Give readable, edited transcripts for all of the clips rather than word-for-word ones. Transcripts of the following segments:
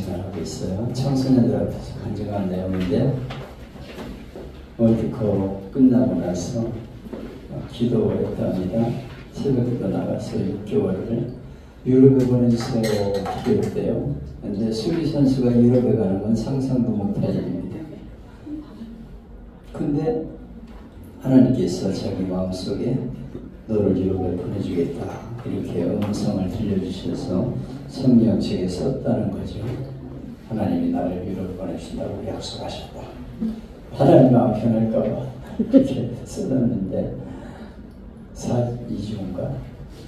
간증을 하고 있어요. 청소년들 앞에서 간증한 내용인데, 월드컵 끝나고 나서 기도를 했답니다. 새벽기도 나가서 6개월을 유럽에 보내서 기도했대요. 근데 수비 선수가 유럽에 가는 건 상상도 못할 일입니다. 근데 하나님께서 자기 마음속에 너를 유럽에 보내주겠다 이렇게 음성을 들려주셔서 성경책에 썼다는 거죠. 하나님이 나를 유럽에 보내준다고 약속하셨다. 하나님 마음 편할까봐 그렇게 써놨는데 2주인가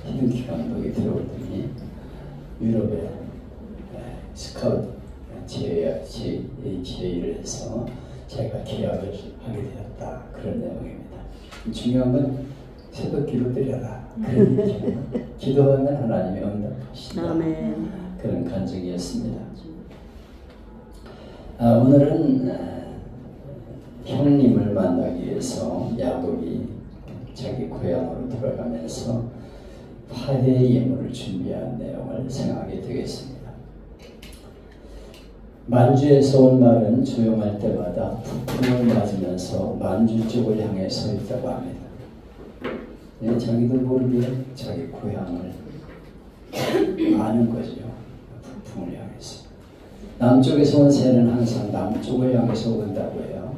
히든키 감독이 들어오더니 유럽에 스카우트 제의를 해서 자기가 계약을 하게 되었다. 그런 내용입니다. 중요한 건 새벽 기도 드려라. 그런 얘기죠. 기도하면 하나님이 응답하신다. 아멘. 그런 간증이었습니다. 오늘은 형님을 만나기 위해서 야곱이 자기 고향으로 돌아가면서 화해 예물을 준비한 내용을 생각하게 되겠습니다. 만주에서 온 말은 조용할 때마다 북풍을 맞으면서 만주 쪽을 향해 서 있다고 합니다. 네, 자기도 모르게 자기 고향을 아는 거죠. 북풍을 향해서. 남쪽에서 온 새는 항상 남쪽을 향해서 온다고 해요.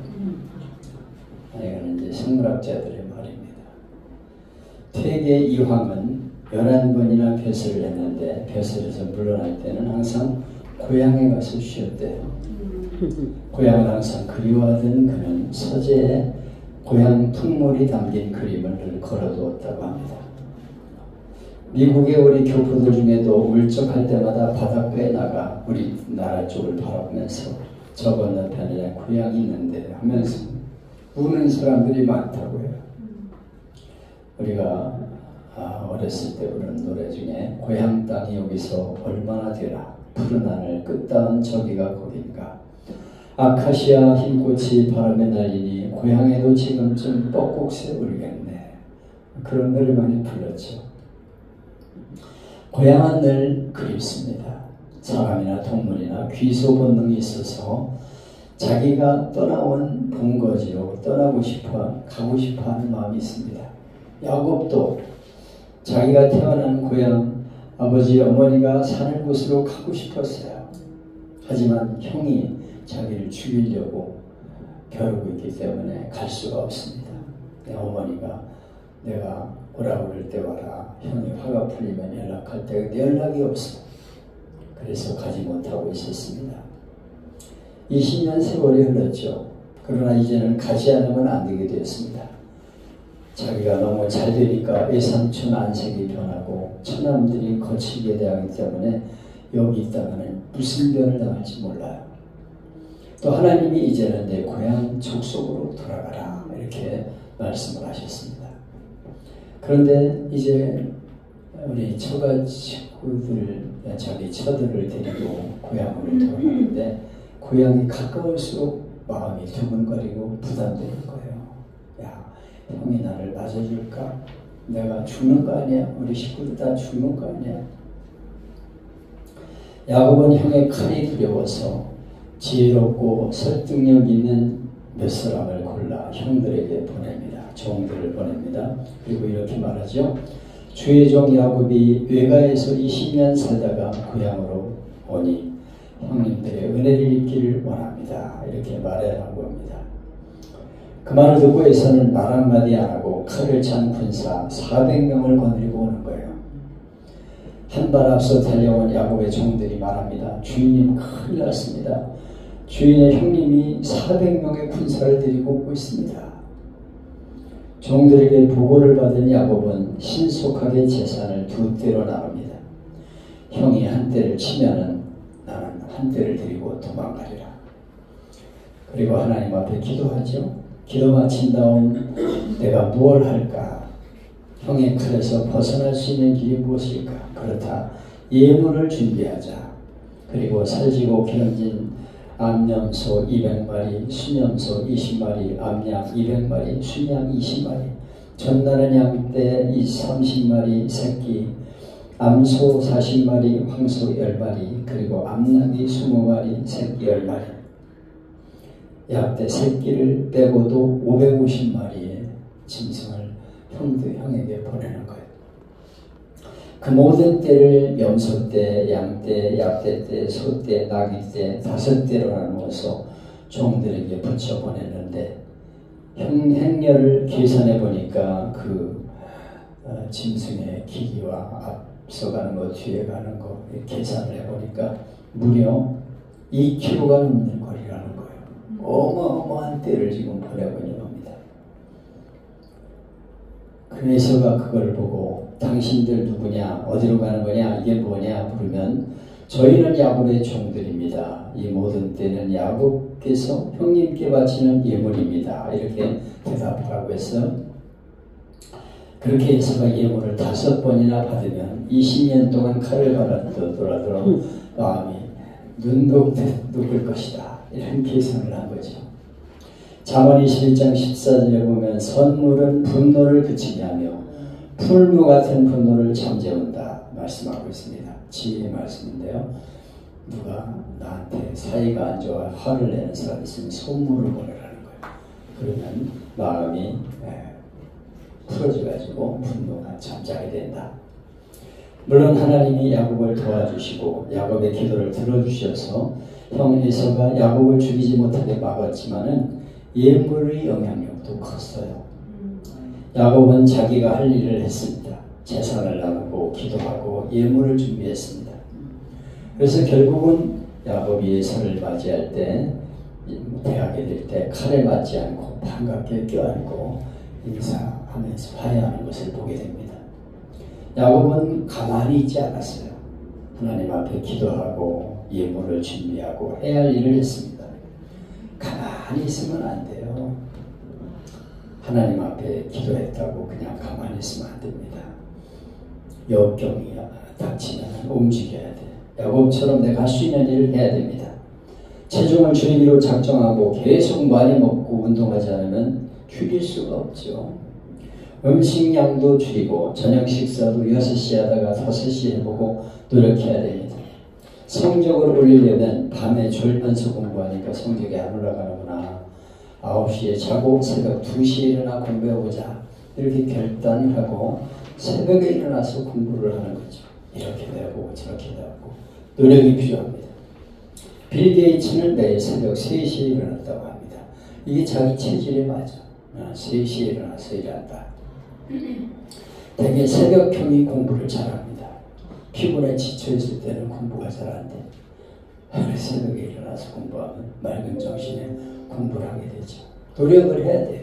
이거는 이제 생물학자들의 말입니다. 퇴계 이황은 11번이나 벼슬을 했는데 벼슬에서 물러날 때는 항상 고향에 가서 쉬었대요. 고향을 항상 그리워하던 그는 서재에 고향 풍물이 담긴 그림을 늘 걸어두었다고 합니다. 미국의 우리 교포들 중에도 울적할 때마다 바닷가에 나가 우리나라 쪽을 바라보면서 저 건너편에 고향이 있는데 하면서 우는 사람들이 많다고요. 우리가 어렸을 때 부른 노래 중에 고향 땅이 여기서 얼마나 되라 푸른 하늘 끝다운 저기가 거긴가 아카시아 흰꽃이 바람에 날리니 고향에도 지금쯤 뻐꾹새 울겠네. 그런 노래 많이 불렀죠. 고향은 늘 그립습니다. 사람이나 동물이나 귀소 본능이 있어서 자기가 떠나온 본거지로 떠나고 싶어 가고 싶어 하는 마음이 있습니다. 야곱도 자기가 태어난 고향 아버지 어머니가 사는 곳으로 가고 싶었어요. 하지만 형이 자기를 죽이려고 겨루고 있기 때문에 갈 수가 없습니다. 내 어머니가 내가 오라고 그럴 때 와라. 형이 화가 풀리면 연락할 때 연락이 없어. 그래서 가지 못하고 있었습니다. 20년 세월이 흘렀죠. 그러나 이제는 가지 않으면 안 되게 되었습니다. 자기가 너무 잘 되니까 외삼촌 안색이 변하고 처남들이 거칠게 대하기 때문에 여기 있다가는 무슨 변을 당할지 몰라요. 또 하나님이 이제는 내 고향 족속으로 돌아가라 이렇게 말씀을 하셨습니다. 그런데 이제 우리 처가 친구들 자기 처들을 데리고 고향으로 돌아가는데 고향이 가까울수록 마음이 두근거리고 부담되는 거예요. 야, 형이 나를 맞아줄까? 내가 죽는 거 아니야? 우리 식구들 다 죽는 거 아니야? 야곱은 형의 칼이 두려워서 지혜롭고 설득력 있는 몇 사람을 골라 형들에게 보냅니다. 종들을 보냅니다. 그리고 이렇게 말하죠. 주의 종 야곱이 외가에서 20년 살다가 고향으로 오니 형님들의 은혜를 입기를 원합니다. 이렇게 말하라고 합니다. 그 말을 듣고 에서는 말 한마디 안 하고 칼을 찬 군사 400명을 거느리고 오는 거예요. 한 발 앞서 달려온 야곱의 종들이 말합니다. 주인님 큰일 났습니다. 주인의 형님이 400명의 군사를 데리고 오고 있습니다. 종들에게 보고를 받은 야곱은 신속하게 재산을 2대로 나눕니다. 형이 한 대를 치면은 나는 한 대를 데리고 도망가리라. 그리고 하나님 앞에 기도하죠. 기도 마친 다음 내가 무엇을 할까? 형의 칼에서 벗어날 수 있는 길이 무엇일까? 그렇다. 예물을 준비하자. 그리고 살지고 기름진 암염소 200마리, 순염소 20마리, 암양 200마리, 순양 20마리, 전나는 양떼 30마리, 새끼 암소 40마리, 황소 10마리, 그리고 암나귀 20마리, 새끼 10마리. 약대 새끼를 빼고도 550마리의 짐승을 형에게 보내는 거예요. 그 모든 떼를 염소떼, 양떼, 약떼떼, 소떼, 나귀떼 5떼로 나누어서 종들에게 붙여 보냈는데 행렬을 계산해 보니까 그 짐승의 길이와 앞서가는 거, 뒤에 가는 거 계산을 해 보니까 무려 2kg가 넘는 거리라는 거예요. 어마어마한 떼를 지금 보내고 있는 겁니다. 그래서가 그걸 보고 당신들 누구냐, 어디로 가는 거냐, 이게 뭐냐 물으면 저희는 야곱의 종들입니다. 이 모든 떼는 야곱께서 형님께 바치는 예물입니다. 이렇게 대답하라고 해서 그렇게 해서가 예물을 5번이나 받으면 20년 동안 칼을 갈아더라도 마음이 눈독을 것이다. 이런 계산을 한 거죠. 잠언 21장 14절에 보면 선물은 분노를 그치게 하며 풀무 같은 분노를 잠재운다 말씀하고 있습니다. 지혜의 말씀인데요. 누가 나한테 사이가 안 좋아 화를 내는 사람이 있으면 선물을 보내라는 거예요. 그러면 마음이 풀어져가지고 분노가 잠자게 된다. 물론 하나님이 야곱을 도와주시고 야곱의 기도를 들어주셔서 형 에서가 야곱을 죽이지 못하게 막았지만은 예물의 영향력도 컸어요. 야곱은 자기가 할 일을 했습니다. 제사를 나누고 기도하고 예물을 준비했습니다. 그래서 결국은 야곱이 예서를 맞이할 때 대하게 될 때 칼을 맞지 않고 반갑게 껴안고 인사하면서 화해하는 것을 보게 됩니다. 야곱은 가만히 있지 않았어요. 하나님 앞에 기도하고 예물을 준비하고 해야 할 일을 했습니다. 가만히 있으면 안 돼요. 하나님 앞에 기도했다고 그냥 가만히 있으면 안 됩니다. 역경이 닥치면 움직여야 돼. 야곱처럼 내가 할 수 있는 일을 해야 됩니다. 체중을 줄이기로 작정하고 계속 많이 먹고 운동하지 않으면 줄일 수가 없죠. 음식량도 줄이고 저녁 식사도 6시 하다가 5시 해보고 노력해야 됩니다. 성적을 올리려면 밤에 졸면서 공부하니까 성적이 안 올라가는구나. 9시에 자고 새벽 2시에 일어나 공부해보자. 이렇게 결단을 하고 새벽에 일어나서 공부를 하는 거죠. 이렇게 되고 저렇게 되고 노력이 필요합니다. 빌 게이츠는 매일 새벽 3시에 일어났다고 합니다. 이게 자기 체질에 맞아. 3시에 일어나서 일한다. 되게 새벽형이 공부를 잘합니다. 피곤에 지쳐있을 때는 공부가 잘 안 돼. 새벽에 일어나서 공부하면 맑은 정신에 공부를 하게 되죠. 노력을 해야 돼요.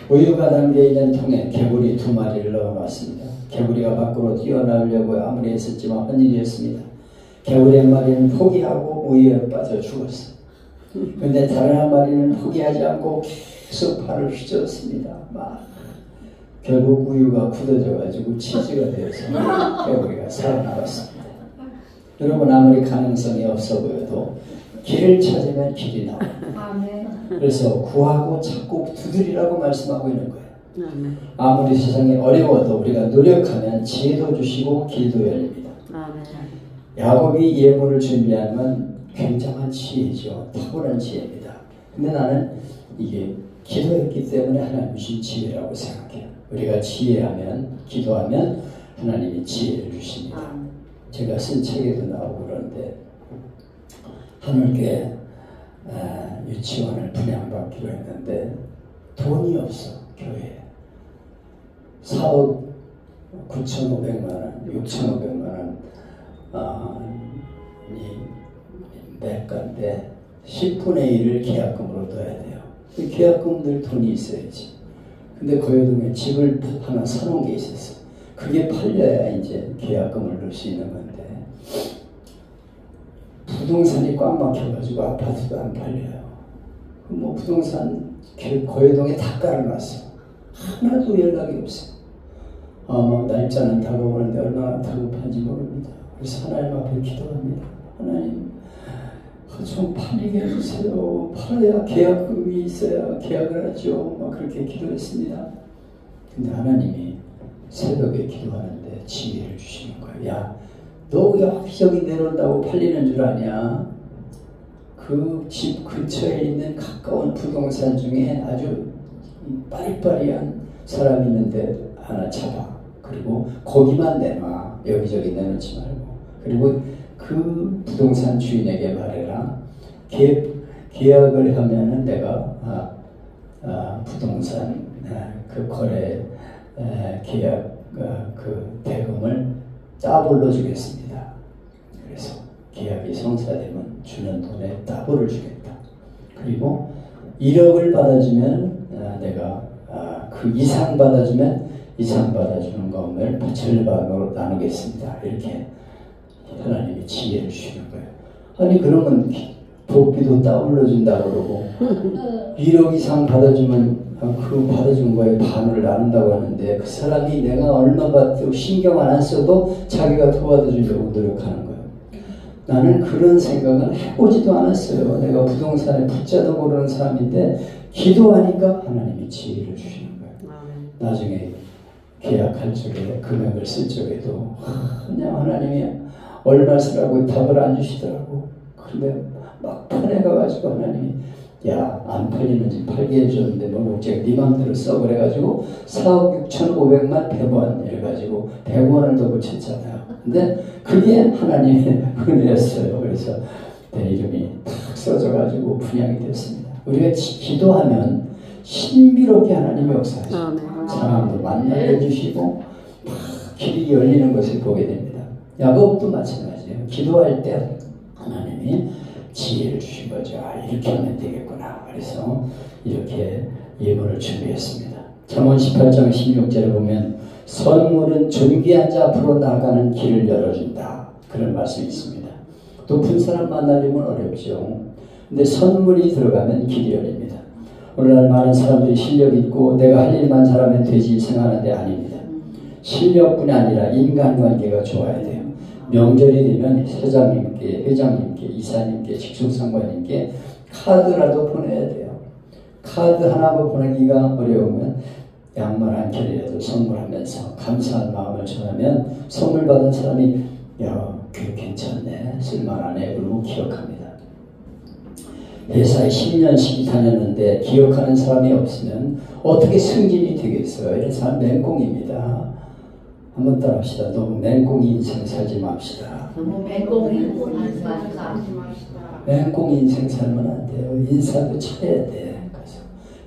우유가 담겨있는 통에 개구리 2마리를 넣어놨습니다. 개구리가 밖으로 뛰어나오려고 아무리 했었지만 헛일이었습니다. 개구리 한 마리는 포기하고 우유에 빠져 죽었어요. 근데 다른 한 마리는 포기하지 않고 계속 팔을 휘저었습니다. 결국 우유가 굳어져가지고 치즈가 되어서 개구리가 살아나왔습니다. 여러분 아무리 가능성이 없어 보여도 길을 찾으면 길이 나와요. 그래서 구하고 찾고 두드리라고 말씀하고 있는 거예요. 아무리 세상이 어려워도 우리가 노력하면 지혜도 주시고 길도 열립니다. 야곱이 예물을 준비한 건 굉장한 지혜죠. 탁월한 지혜입니다. 근데 나는 이게 기도했기 때문에 하나님 주신 지혜라고 생각해요. 우리가 지혜하면 기도하면 하나님이 지혜를 주십니다. 제가 쓴 책에도 나오고 그러는데 하늘께 유치원을 분양받기로 했는데 돈이 없어. 교회에 4억 9,500만 원 6,500만 원이 매가인데 10분의 1을 계약금으로 넣어야 돼요. 계약금 늘 돈이 있어야지. 근데 거여동에 집을 하나 사놓은 게 있었어. 그게 팔려야 이제 계약금을 넣을 수 있는 건데 부동산이 꽉 막혀가지고 아파트도 안 팔려요. 뭐 부동산 거여동에 다 깔아놨어. 하나도 연락이 없어. 막 날짜는 다가오는데 얼마나 다급한지 모릅니다. 그래서 하나님 앞에 기도합니다. 하나님 좀 팔리게 해주세요. 팔아야 계약금이 있어야 계약을 하죠. 막 그렇게 기도했습니다. 근데 하나님이 새벽에 기도하는데 지혜를 주시는 거예요. 야, 너 여기저기 내놓는다고 팔리는 줄 아냐? 그 집 근처에 있는 가까운 부동산 중에 아주 빠리빠리한 사람이 있는데 하나 잡아. 그리고 거기만 내놔. 여기저기 내놓지 말고. 그리고 그 부동산 주인에게 말해라. 계약을 하면은 내가 부동산 그 거래 계약 그 대금을 따블로 주겠습니다. 그래서 계약이 성사되면 주는 돈에 따블을 주겠다. 그리고 1억을 받아주면 내가 그 이상 받아주면 이상 받아주는 것을 절반으로 나누겠습니다. 이렇게 하나님이 지혜를 주시는 거예요. 아니 그러면 도끼도 따블로 준다고 그러고 1억 이상 받아주면 그 받아준 거에 반을 나눈다고 하는데 그 사람이 내가 얼마 받고 신경 안 써도 자기가 도와주려고 노력하는 거예요. 나는 그런 생각은 해보지도 않았어요. 내가 부동산에 붙자도 모르는 사람인데 기도하니까 하나님이 지혜를 주시는 거예요. 나중에 계약할 적에 금액을 쓸 적에도 그냥 하나님이 얼마 쓰라고 답을 안 주시더라고. 근데 막 파내가가지고 하나님이 야, 안 팔리는지 팔게 해줬는데 뭐 목적 네 맘대로 써 그래가지고 4억 6,500만 100원 이래가지고 100원을 더 붙였잖아요. 근데 그게 하나님의 은혜였어요. 그래서 내 이름이 탁 써져가지고 분양이 됐습니다. 우리가 기도하면 신비롭게 하나님이 역사하시고 사람도 만나게 해주시고 막 길이 열리는 것을 보게 됩니다. 야곱도 마찬가지예요. 기도할 때 하나님이 지혜를 주신 거죠. 이렇게 하면 되겠구나. 그래서 이렇게 예문을 준비했습니다. 잠언 18장 16절에 보면 선물은 존귀한 자 앞으로 나아가는 길을 열어준다. 그런 말씀이 있습니다. 높은 사람 만나려면 어렵죠. 근데 선물이 들어가면 길이 열립니다. 오늘날 많은 사람들이 실력 있고 내가 할 일만 잘하면 되지 생각하는데 아닙니다. 실력뿐이 아니라 인간관계가 좋아야 돼요. 명절이 되면 회장님께, 이사님께, 직속상관님께 카드라도 보내야 돼요. 카드 하나만 보내기가 어려우면 양말 한 켤이라도 선물하면서 감사한 마음을 전하면 선물 받은 사람이 야, 그 괜찮네, 쓸만하네, 그러고 기억합니다. 회사에 10년씩 다녔는데 기억하는 사람이 없으면 어떻게 승진이 되겠어요? 이런 사람 맹꽁입니다. 한번 따라합시다. 너무 맹꽁이 인생 살지 맙시다. 너무 맹꽁이 인생 맹꽁이 인생 살면 안 돼요. 인사도 쳐야 돼. 그래서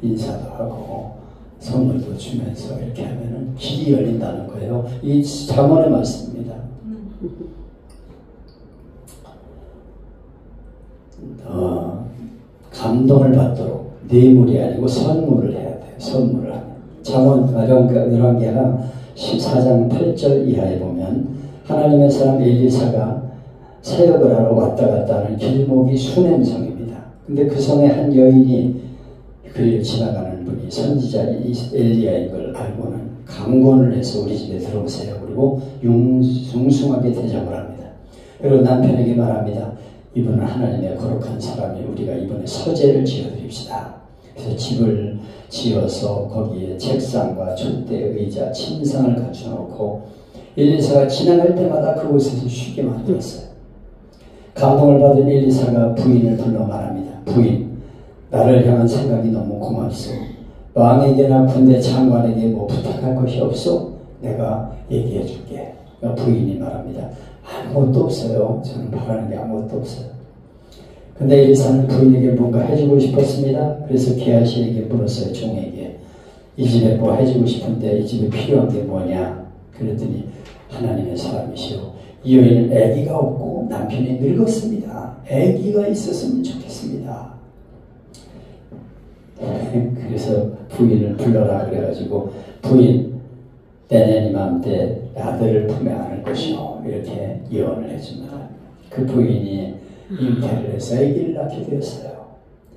인사도 하고 선물도 주면서 이렇게 하면은 길이 열린다는 거예요. 이 잠언의 말씀입니다. 감동을 받도록 뇌물이 아니고 선물을 해야 돼요. 선물을 하면. 잠언 열왕기하 14장 8절 이하에 보면 하나님의 사람 엘리사가 사역을 하러 왔다 갔다 하는 길목이 수넴성입니다. 근데 그 성에 한 여인이 그를 지나가는 분이 선지자 엘리야인 걸 알고는 강권을 해서 우리 집에 들어오세요. 그리고 숭숭하게 대접을 합니다. 그리고 남편에게 말합니다. 이분은 하나님의 거룩한 사람이 우리가 이번에 서재를 지어드립시다. 그래서 집을 지어서 거기에 책상과 촛대, 의자, 침상을 갖춰놓고 엘리사가 지나갈 때마다 그곳에서 쉬게 만들었어요. 감동을 받은 엘리사가 부인을 불러 말합니다. 부인, 나를 향한 생각이 너무 고맙소. 왕에게나 군대 장관에게 뭐 부탁할 것이 없소? 내가 얘기해 줄게. 부인이 말합니다. 아무것도 없어요. 저는 바라는 게 아무것도 없어요. 근데 엘리사는 부인에게 뭔가 해주고 싶었습니다. 그래서 게하시에게 물었어요. 종에게. 이 집에 뭐 해주고 싶은데 이 집에 필요한 게 뭐냐? 그랬더니 하나님의 사람이시오. 이 여인은 아기가 없고 남편이 늙었습니다. 아기가 있었으면 좋겠습니다. 그래서 부인을 불러라 그래가지고 부인 내년 이맘때 아들을 품에 안을 것이오. 이렇게 예언을 해줍니다. 그 부인이 잉태를 해서 아기를 낳게 되었어요.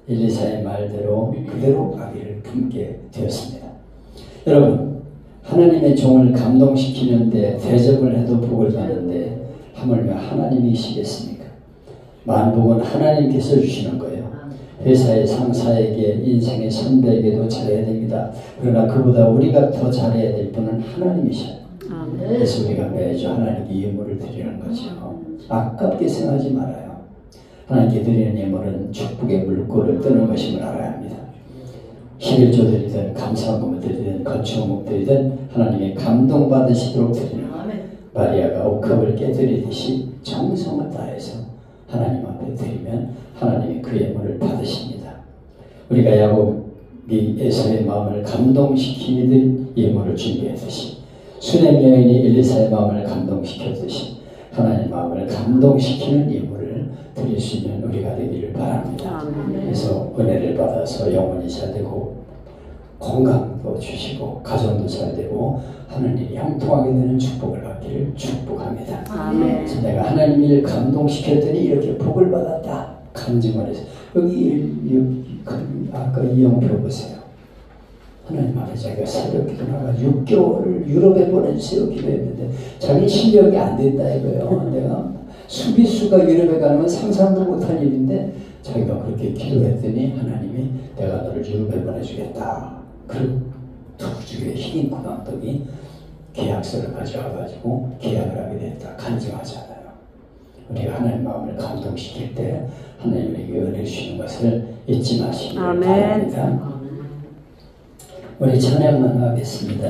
엘리사의 말대로 그대로 아기를 품게 되었습니다. 여러분, 하나님의 종을 감동시키는데 대접을 해도 복을 받는데 하물며 하나님이시겠습니까? 만복은 하나님께서 주시는 거예요. 회사의 상사에게, 인생의 선배에게도 잘해야 됩니다. 그러나 그보다 우리가 더 잘해야 될 분은 하나님이셔요. 그래서 우리가 매주 하나님께 예물을 드리는 거죠. 아깝게 생각하지 말아요. 하나님께 드리는 예물은 축복의 물꼬를 뜨는 것임을 알아야 합니다. 11조 드리든 감사금을 드리든 건축목 드리든 하나님의 감동받으시도록 드리는 마리아가 옥합을 깨뜨리듯이 정성을 다해서 하나님 앞에 드리면 하나님이 그 예물을 받으십니다. 우리가 야곱이 에서의 마음을 감동시키듯 예물을 준비했듯이 수냄 여인이 엘리사의 마음을 감동시켰듯이 하나님 마음을 감동시키는 예물을 드릴 수 있는 우리가 되기를 바랍니다. 그래서 은혜를 받아서 영혼이 잘되고 건강도 주시고 가정도 잘되고 하는 일이 형통하게 되는 축복을 받기를 축복합니다. 그래서 내가 하나님 일을 감동시켰더니 이렇게 복을 받았다 간증을 해서 여기 아까 이영표 보세요. 하나님 앞에 자기가 새벽 기도 나가지고 6개월을 유럽에 보내주세요 기도했는데 자기 실력이 안 된다 이거예요. 내가 수비수가 유럽에 가는 건 상상도 못할 일인데 자기가 그렇게 기도했더니 하나님이 내가 너를 유럽에 보내주겠다. 그 투주의 히딩크 감독이 계약서를 가져와가지고 계약을 하게 됐다. 간증하잖아요. 우리가 하나님 마음을 감동시킬 때 하나님 우리에게 은혜를 주시는 것을 잊지 마시기 바랍니다. 우리 찬양만 하겠습니다.